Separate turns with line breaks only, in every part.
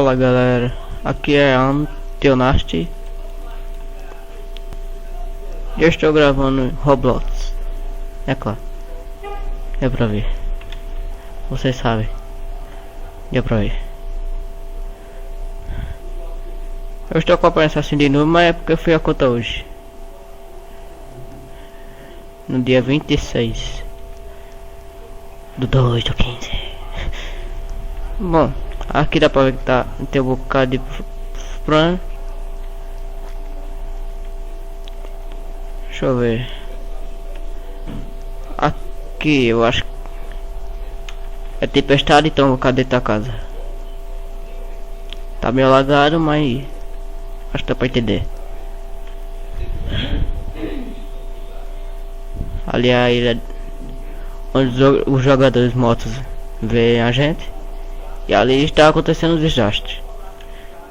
Fala galera, aqui é Antionasti. Eu estou gravando Roblox. É claro, é pra ver. Vocês sabem, é pra ver. Eu estou com a aparência assim de novo, mas é porque eu fui a conta hoje. No dia 26 do 2 do 15. Bom, aqui dá pra ver que tem um bocado de plano. Deixa eu ver. Aqui eu acho que é tempestade, então cadê tua casa? Tá meio alagado, mas acho que dá pra entender. Ali é a ilha onde os jogadores motos veem a gente. E ali está acontecendo um desastre.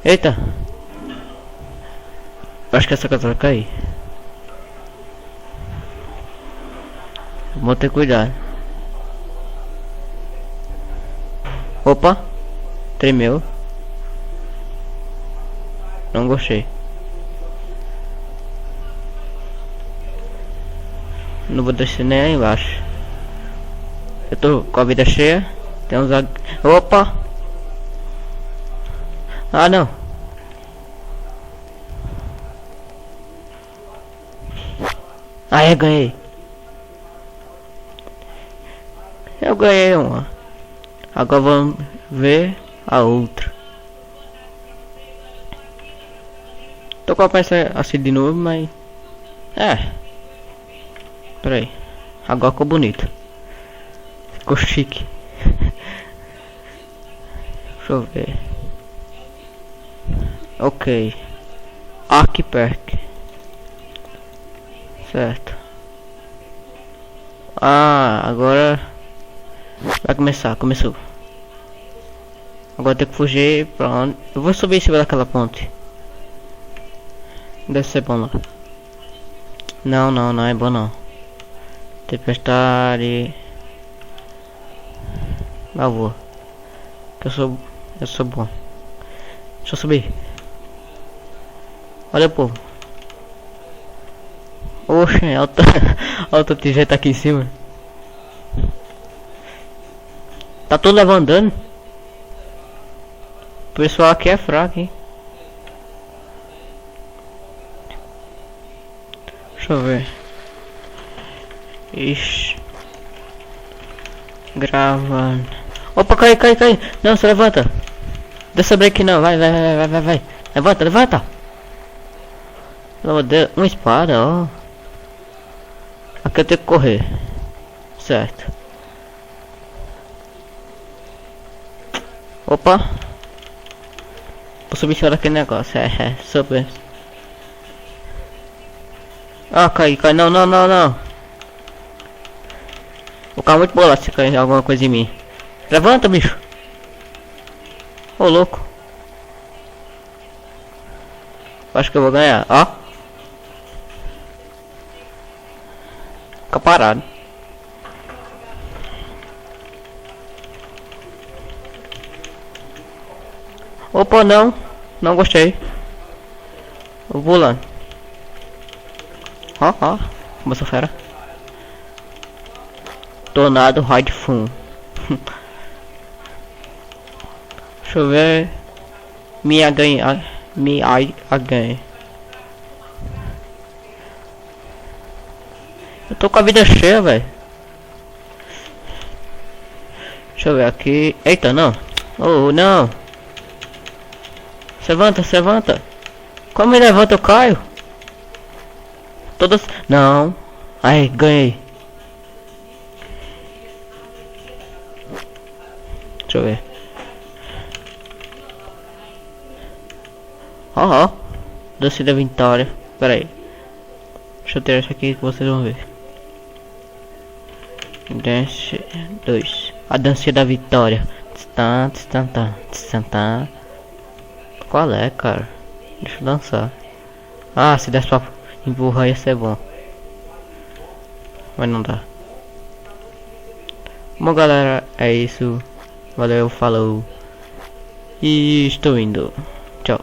Eita! Acho que essa casa vai cair. Vou ter cuidado. Opa! Tremeu. Não gostei. Não vou descer nem aí embaixo. Eu tô com a vida cheia. Tem uns... Opa! Ah não! Ah, eu ganhei! Eu ganhei uma. Agora vamos ver a outra. Tô com a peça assim de novo, mas... Pera aí. Agora ficou bonito. Ficou chique. Deixa eu ver. Ok. Arquipack. Certo. Ah, agora vai começar. Começou. Agora tem que fugir pra onde? Eu vou subir em cima daquela ponte. Deve ser bom lá. Não é bom não. Tempestade. Não vou. Que eu sou bom. Deixa eu subir. Olha, povo. Oxe, alta tigre tá aqui em cima. Tá todo levantando. O pessoal aqui é fraco, hein? Deixa eu ver. Ixi. Gravando. Opa, cai. Não, se levanta. Deixa break não, vai. Levanta. Pelo Deus, uma espada, ó. Aqui eu tenho que correr. Certo. Opa. Vou subir em cima daquele negócio. Super. Ah, cai. Não. Vou ficar muito bolado se cair alguma coisa em mim. Levanta, bicho. Ô, louco. Acho que eu vou ganhar, ó. Fica parado. Opa, não gostei. Eu vou lá. Ó, moça fera. Tornado Hide Fun. Deixa eu ver. Me ganha. Eu tô com a vida cheia, velho. Deixa eu ver aqui. Eita, não. Oh, não. Se levanta. Como me levanta, eu caio. Todas... Não. Ai, ganhei. Deixa eu ver. Ó. Dança da vitória. Pera aí. Deixa eu ter essa aqui que vocês vão ver. Dance 2. A dança da vitória. Qual é, cara? Deixa eu dançar. Ah, se desse pra empurrar ia ser bom. Mas não dá. Bom galera, é isso. Valeu, falou. E estou indo. Tchau.